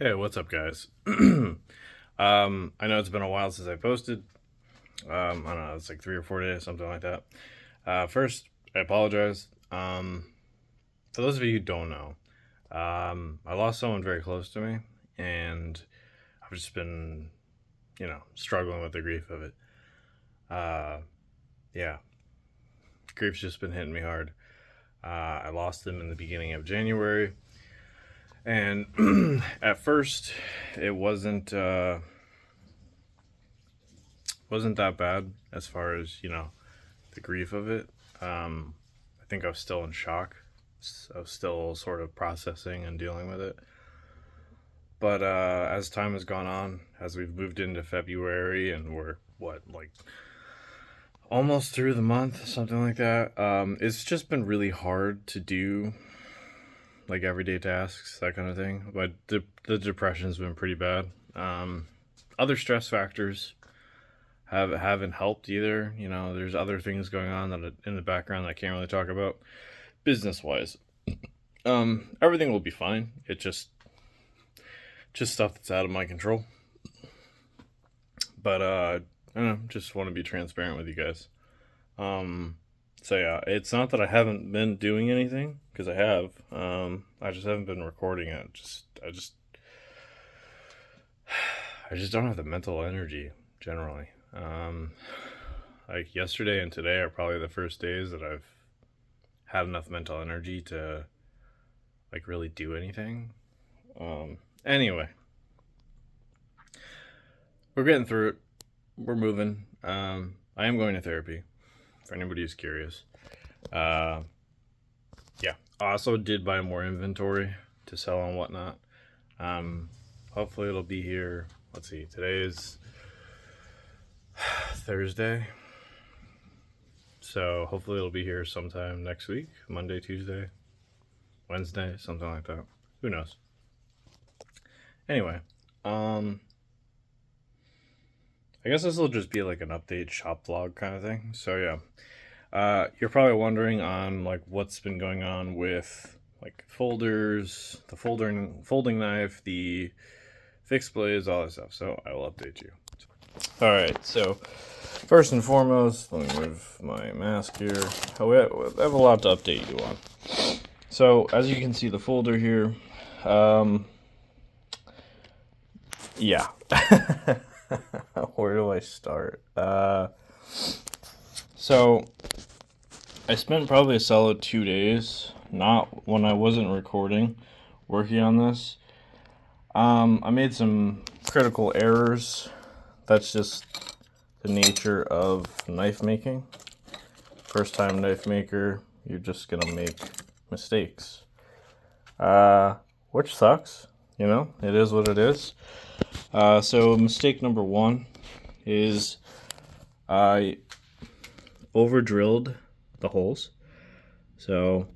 Hey, what's up, guys? I know it's been a while since I posted. I don't know, it's like 3 or 4 days, something like that. First, I apologize. For those of you who don't know, I lost someone very close to me, and I've just been, struggling with the grief of it. Uh, yeah, grief's just been hitting me hard. I lost him in the beginning of January, and at first, it wasn't that bad as far as the grief of it. I think I was still in shock. I was still sort of processing and dealing with it. But as time has gone on, as we've moved into February and we're like almost through the month, something like that. It's just been really hard to do like everyday tasks, that kind of thing. But the depression's been pretty bad. Other stress factors haven't helped either. There's other things going on that in the background that I can't really talk about business wise. Everything will be fine. It just stuff that's out of my control. But I don't know, just want to be transparent with you guys. So yeah, it's not that I haven't been doing anything, because I have. I just haven't been recording it. I just don't have the mental energy generally. Like yesterday and today are probably the first days that I've had enough mental energy to like really do anything. Anyway, we're getting through it. We're moving. I am going to therapy for anybody who's curious. Yeah, I also did buy more inventory to sell and whatnot. Hopefully it'll be here. Let's see, today is Thursday, so hopefully it'll be here sometime next week, Monday, Tuesday, Wednesday, something like that. Who knows? Anyway, I guess this will just be like an update shop vlog kind of thing. So yeah, you're probably wondering on like what's been going on with like folders, the folding knife, the fixed blades, all that stuff. So I will update you. All right, so first and foremost, let me move my mask here. I have a lot to update you on. So as you can see, the folder here, yeah. Where do I start? So I spent probably a solid 2 days, not when I wasn't recording, working on this. I made some critical errors. That's just the nature of knife making. First time knife maker, you're just gonna make mistakes. Which sucks, it is what it is. So mistake number one is I over drilled the holes. So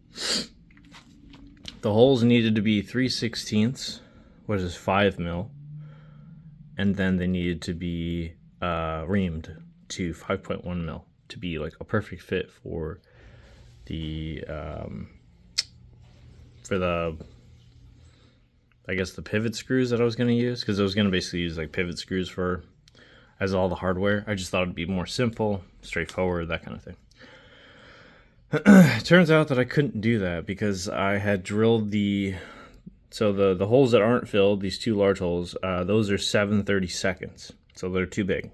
the holes needed to be 3/16, which is 5 mil, and then they needed to be reamed to 5.1 mil to be like a perfect fit for the I guess the pivot screws that I was going to use, because I was going to basically use like pivot screws as all the hardware. I just thought it'd be more simple, straightforward, that kind of thing. It turns out that I couldn't do that because I had drilled the holes that aren't filled, these two large holes, those are 7/32, so they're too big.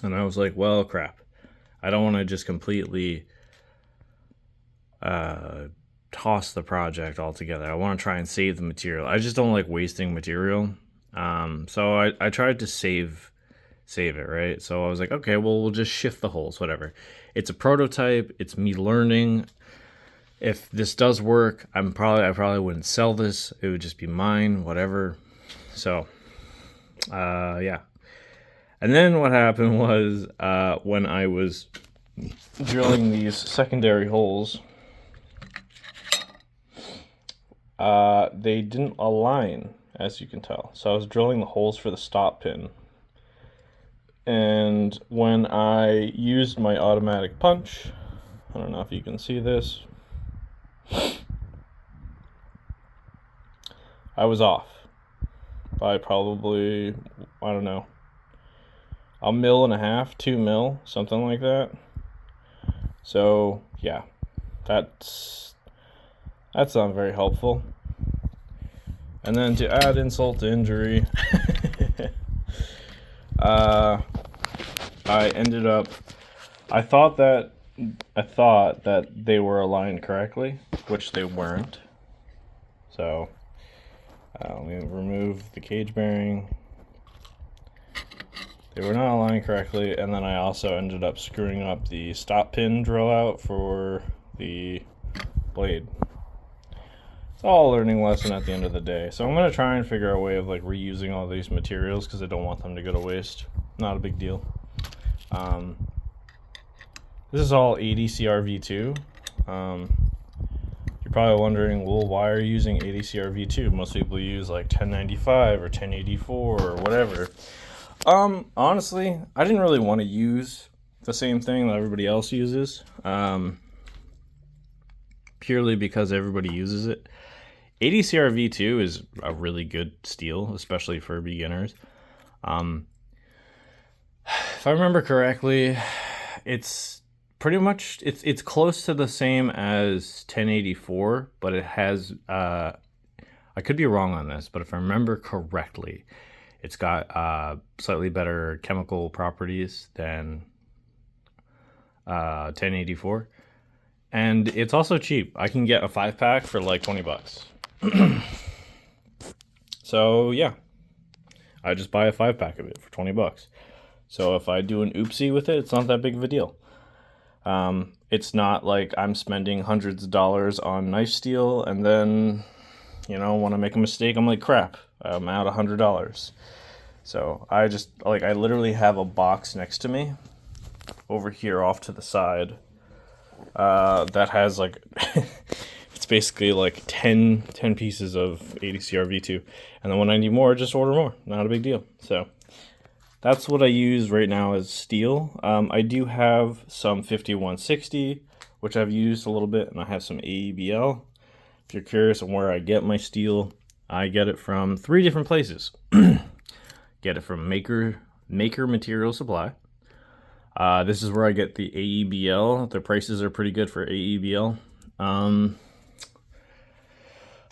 And I was like, well, crap. I don't want to just completely toss the project altogether. I want to try and save the material. I just don't like wasting material. So I tried to save it, right? So I was like, okay, well, we'll just shift the holes, whatever. It's a prototype. It's me learning. If this does work, I probably wouldn't sell this. It would just be mine, whatever. So, yeah. And then what happened was when I was drilling these secondary holes, they didn't align, as you can tell. So I was drilling the holes for the stop pin. And when I used my automatic punch, I don't know if you can see this, I was off. by probably, I don't know, 1.5 mil, 2 mil, something like that. So yeah, that's not very helpful. And then to add insult to injury, I thought that they were aligned correctly, which they weren't. So let me remove the cage bearing. They were not aligned correctly, and then I also ended up screwing up the stop pin drill out for the blade. It's all a learning lesson at the end of the day. So I'm going to try and figure out a way of like reusing all these materials because I don't want them to go to waste. Not a big deal. This is all EDC V2. You're probably wondering, well, why are you using EDC V2? Most people use like 1095 or 1084 or whatever. Honestly, I didn't really want to use the same thing that everybody else uses. Purely because everybody uses it. EDC V2 is a really good steel, especially for beginners. If I remember correctly, it's pretty much it's close to the same as 1084, but it has I could be wrong on this, but if I remember correctly, it's got slightly better chemical properties than 1084, and it's also cheap. I can get a 5-pack for like $20. So yeah, I just buy a 5-pack of it for $20. So if I do an oopsie with it, it's not that big of a deal. It's not like I'm spending hundreds of dollars on knife steel and then, you know, when I make a mistake, I'm like, crap, I'm out $100. So I literally have a box next to me over here off to the side that has like it's basically like 10 pieces of EDC V2, and then when I need more, just order more. Not a big deal. So that's what I use right now as steel. I do have some 5160, which I've used a little bit, and I have some AEBL. If you're curious on where I get my steel, I get it from 3 different places. Get it from Maker Material Supply. This is where I get the AEBL. The prices are pretty good for AEBL.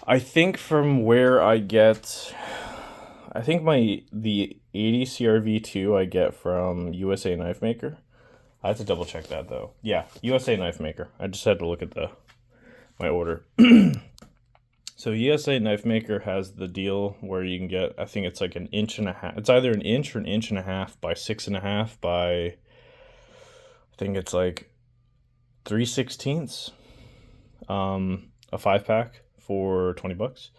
I think from where I get, I think the EDC V2 I get from USA Knife Maker. I have to double check that though. Yeah, USA Knife Maker. I just had to look at my order. So USA Knife Maker has the deal where you can get, I think it's like 1.5 inches. It's either 1 inch or 1.5 inches by 6.5 by, I think it's like 3/16. A 5-pack for $20.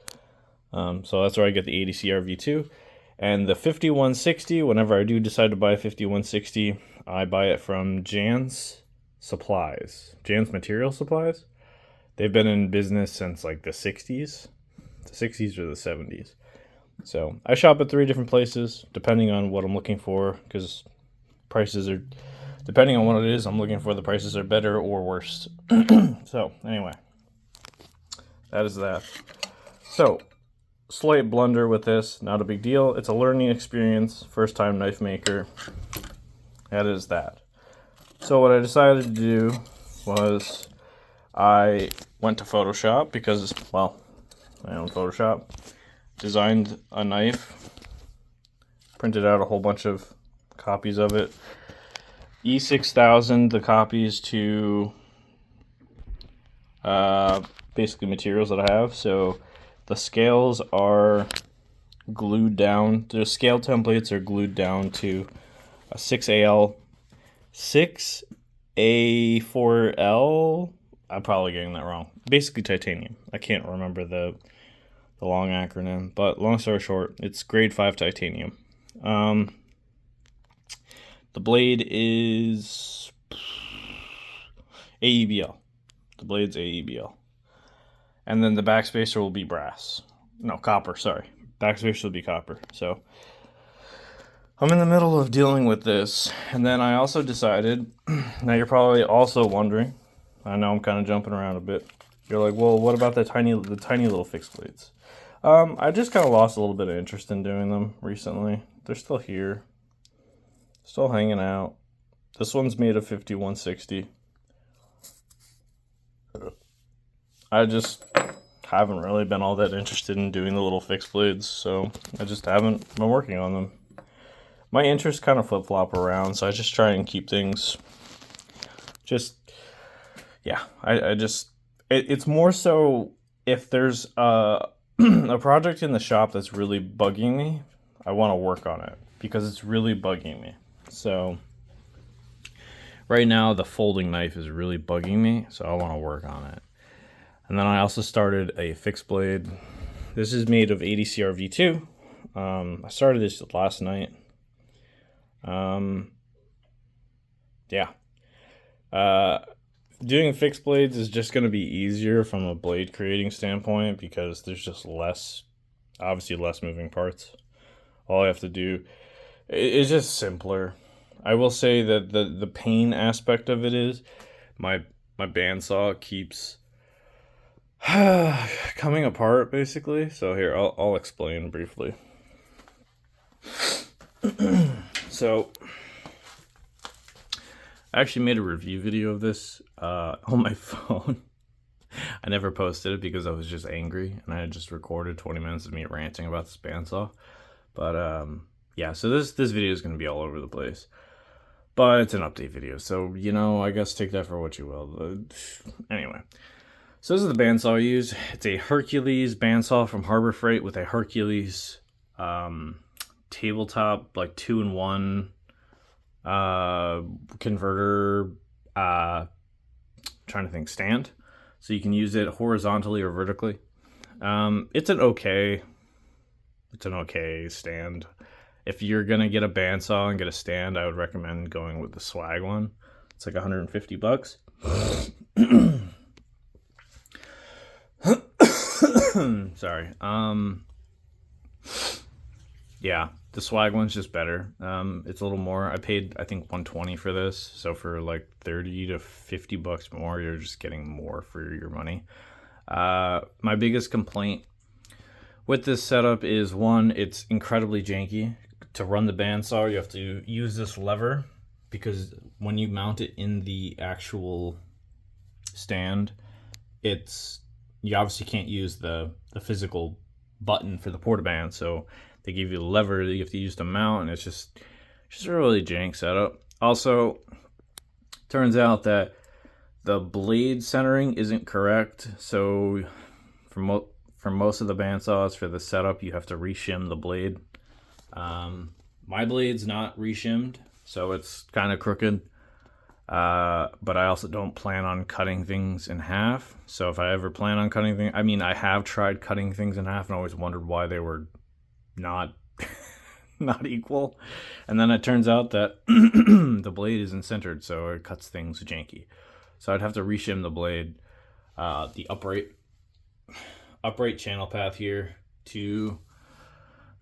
So that's where I get the EDC V2. And the 5160, whenever I do decide to buy a 5160, I buy it from Jan's Material Supplies. They've been in business since like the 60s. The 60s or the 70s. So I shop at 3 different places, depending on what I'm looking for, because prices are, depending on what it is I'm looking for, the prices are better or worse. So anyway, that is that. So, slight blunder with this, not a big deal. It's a learning experience, first time knife maker. That is that. So what I decided to do was I went to Photoshop because, well, I own Photoshop. Designed a knife, printed out a whole bunch of copies of it. E6000, the copies to basically materials that I have. So the scales are glued down. The scale templates are glued down to a 6AL, 6A4L. I'm probably getting that wrong. Basically titanium. I can't remember the long acronym, but long story short, it's grade 5 titanium. The blade is AEBL. The blade's AEBL. And then the backspacer will be brass. No, copper, sorry. Backspacer will be copper. So I'm in the middle of dealing with this. And then I also decided, now you're probably also wondering, I know I'm kind of jumping around a bit. You're like, well, what about the tiny little fixed blades? I just kind of lost a little bit of interest in doing them recently. They're still here, still hanging out. This one's made of 5160. I just haven't really been all that interested in doing the little fixed blades, so I just haven't been working on them. My interests kind of flip-flop around, so I just try and keep things just, yeah, it's more so if there's a project in the shop that's really bugging me, I want to work on it because it's really bugging me. So right now the folding knife is really bugging me, so I want to work on it. And then I also started a fixed blade. This is made of EDC V2. I started this last night. Yeah. Doing fixed blades is just going to be easier from a blade creating standpoint because there's just obviously less moving parts. All I have to do is just simpler. I will say that the pain aspect of it is my bandsaw keeps coming apart basically. So here, I'll explain briefly. So I actually made a review video of this on my phone. I never posted it because I was just angry and I had just recorded 20 minutes of me ranting about this bandsaw. But yeah, so this video is going to be all over the place. But it's an update video, so, you know, I guess take that for what you will. Anyway, so this is the bandsaw I use. It's a Hercules bandsaw from Harbor Freight with a Hercules tabletop, like 2-in-1 converter, trying to think, stand. So you can use it horizontally or vertically. It's an okay stand. If you're gonna get a bandsaw and get a stand, I would recommend going with the Swag one. It's like $150. Sorry. Yeah, the Swag one's just better. It's a little more. I paid, I think, $120 for this. So for like $30 to $50 more, you're just getting more for your money. My biggest complaint with this setup is, one, it's incredibly janky. To run the bandsaw, you have to use this lever because when you mount it in the actual stand, you obviously can't use the physical button for the portaband, so they give you the lever that you have to use to mount, and it's just a really jank setup. Also, turns out that the blade centering isn't correct, so for most of the bandsaws for the setup, you have to reshim the blade. My blade's not reshimmed, so it's kind of crooked. But I also don't plan on cutting things in half. So if I ever plan on cutting things, I mean, I have tried cutting things in half and always wondered why they were not equal. And then it turns out that the blade isn't centered, so it cuts things janky. So I'd have to reshim the blade, the upright channel path here to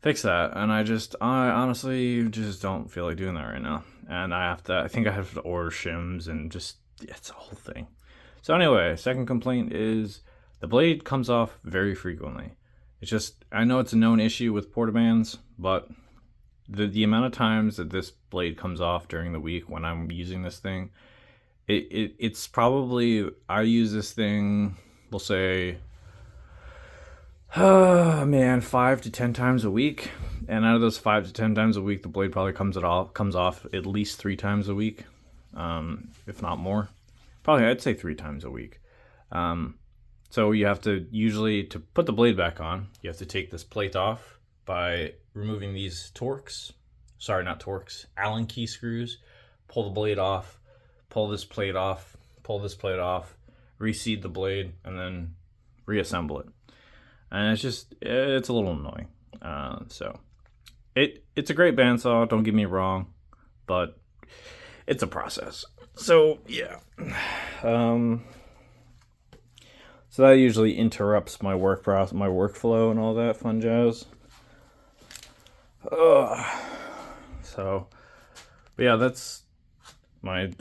fix that. And I honestly just don't feel like doing that right now. And I think I have to order shims and just, it's a whole thing. So anyway, second complaint is the blade comes off very frequently. It's just, I know it's a known issue with portabands, but the amount of times that this blade comes off during the week when I'm using this thing, it's probably, I use this thing, we'll say, 5 to 10 times a week. And out of those 5 to 10 times a week, the blade probably comes off at least 3 times a week, if not more. Probably, I'd say 3 times a week. So you have to to put the blade back on, you have to take this plate off by removing these Allen key screws, pull the blade off, pull this plate off, reseat the blade, and then reassemble it. And it's a little annoying. So it's a great bandsaw, don't get me wrong, but it's a process. So yeah. So that usually interrupts my workflow and all that fun jazz. So, but yeah, that's my,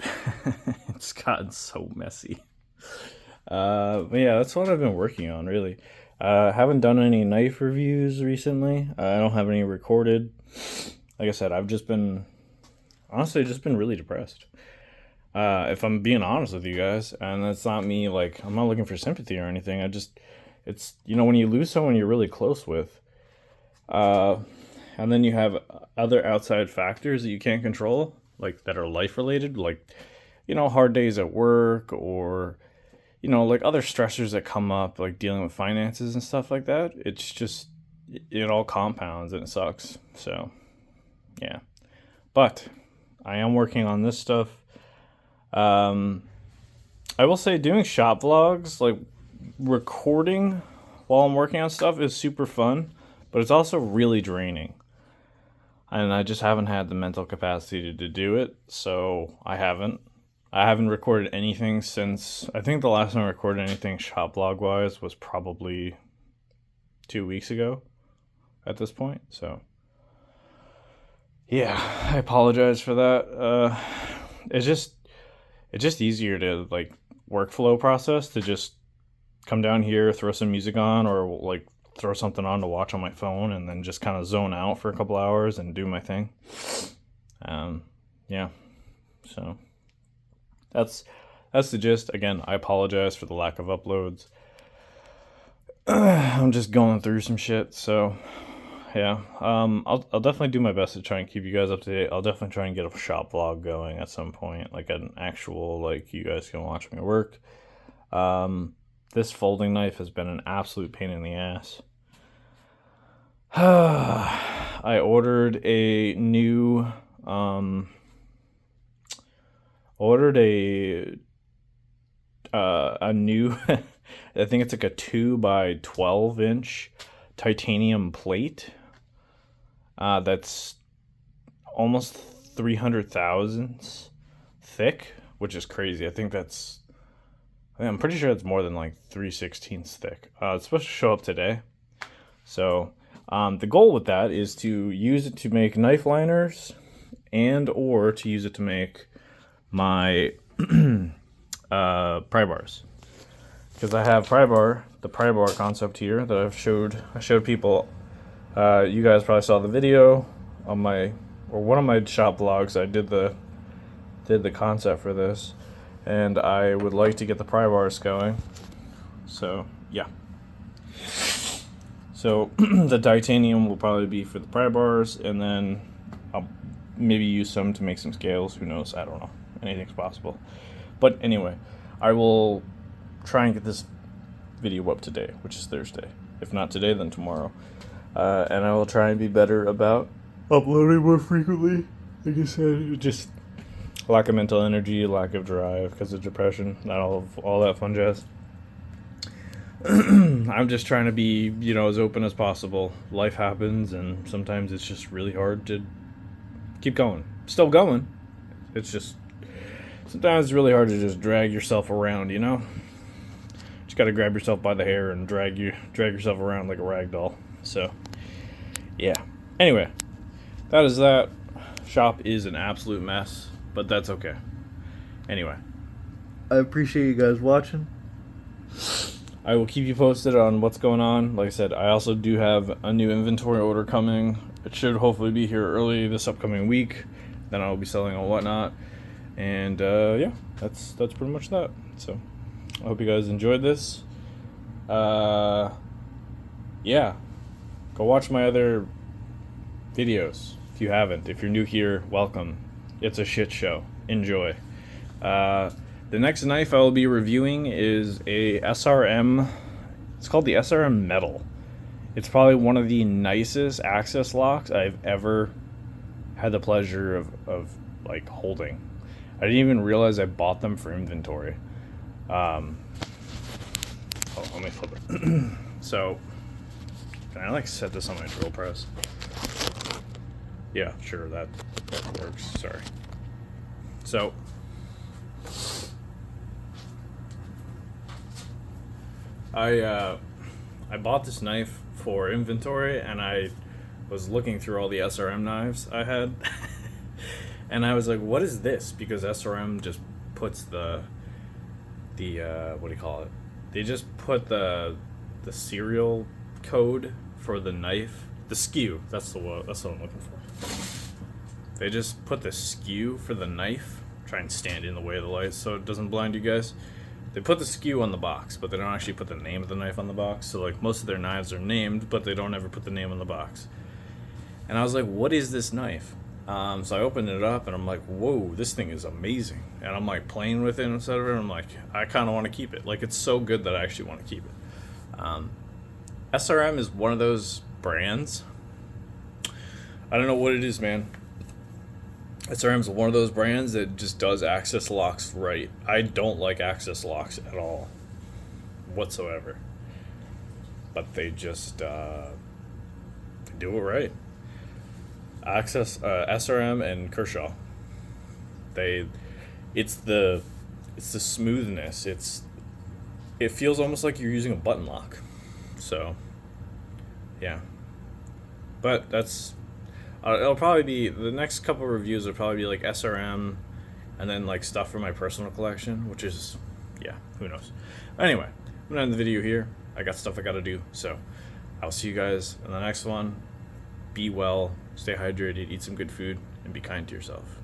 it's gotten so messy. But yeah, that's what I've been working on, really. Haven't done any knife reviews recently. I don't have any recorded. Like I said, I've just been, honestly, just been really depressed. If I'm being honest with you guys, and that's not me, like, I'm not looking for sympathy or anything. It's, when you lose someone you're really close with, and then you have other outside factors that you can't control, like, that are life related, like, hard days at work, or, like other stressors that come up, like dealing with finances and stuff like that. It's just, it all compounds and it sucks. So, yeah. But I am working on this stuff. I will say doing shop vlogs, like recording while I'm working on stuff, is super fun, but it's also really draining. And I just haven't had the mental capacity to do it, so I haven't recorded anything since, I think the last time I recorded anything shop vlog wise was probably 2 weeks ago at this point. So yeah, I apologize for that. It's just easier to, like, workflow process to just come down here, throw some music on, or like throw something on to watch on my phone, and then just kind of zone out for a couple hours and do my thing. Yeah, so that's the gist. Again, I apologize for the lack of uploads. I'm just going through some shit, so yeah. I'll definitely do my best to try and keep you guys up to date. I'll definitely try and get a shop vlog going at some point, like an actual, like, you guys can watch me work. This folding knife has been an absolute pain in the ass. I ordered a new, I think it's like a 2 by 12 inch titanium plate. That's almost 300 thousandths thick, which is crazy. I'm pretty sure it's more than like 3/16 thick. It's supposed to show up today. So the goal with that is to use it to make knife liners, and or to use it to make my pry bars. Because I have the pry bar concept here that I showed people. You guys probably saw the video on one of my shop vlogs. I did the concept for this, and I would like to get the pry bars going. So yeah. So the titanium will probably be for the pry bars, and then I'll maybe use some to make some scales. Who knows? I don't know. Anything's possible. But anyway, I will try and get this video up today, which is Thursday. If not today, then tomorrow. And I will try and be better about uploading more frequently. Like I said, just lack of mental energy, lack of drive because of depression, not all that fun jazz. I'm just trying to be, as open as possible. Life happens, and sometimes it's just really hard to keep going. Still going. It's just, sometimes it's really hard to just drag yourself around, Just gotta grab yourself by the hair and drag yourself around like a rag doll. So, yeah. Anyway, that is that. Shop is an absolute mess, but that's okay. Anyway, I appreciate you guys watching. I will keep you posted on what's going on. Like I said, I also do have a new inventory order coming. It should hopefully be here early this upcoming week. Then I'll be selling and whatnot. And yeah, that's pretty much that. So I hope you guys enjoyed this. Yeah, go watch my other videos if you haven't. If you're new here, welcome. It's a shit show. Enjoy. The next knife I will be reviewing is a SRM. It's called the SRM Metal. It's probably one of the nicest access locks I've ever had the pleasure of like holding. I didn't even realize I bought them for inventory. Let me flip it. So, can I like set this on my drill press? Yeah, sure, that works. Sorry. So, I bought this knife for inventory, and I was looking through all the SRM knives I had, and I was like, "What is this?" Because SRM just puts the what do you call it? They just put the the serial code for the knife, the SKU. That's what I'm looking for. They just put the SKU for the knife. Try and stand in the way of the light so it doesn't blind you guys. They put the SKU on the box, but they don't actually put the name of the knife on the box. So like most of their knives are named, but they don't ever put the name on the box. And I was like, what is this knife? So I opened it up and I'm like, whoa, this thing is amazing. And I'm like playing with it and etc. And I'm like, I kind of want to keep it. Like it's so good that I actually want to keep it. SRM is one of those brands. I don't know what it is, man. SRM is one of those brands that just does access locks right. I don't like access locks at all, whatsoever. But they just they do it right. SRM and Kershaw. It's the smoothness. It feels almost like you're using a button lock. So, yeah. But that's. It'll probably be, the next couple of reviews will probably be like SRM and then like stuff from my personal collection, which is, yeah, who knows. Anyway, I'm gonna end the video here. I got stuff I gotta do, so I'll see you guys in the next one. Be well, stay hydrated, eat some good food, and be kind to yourself.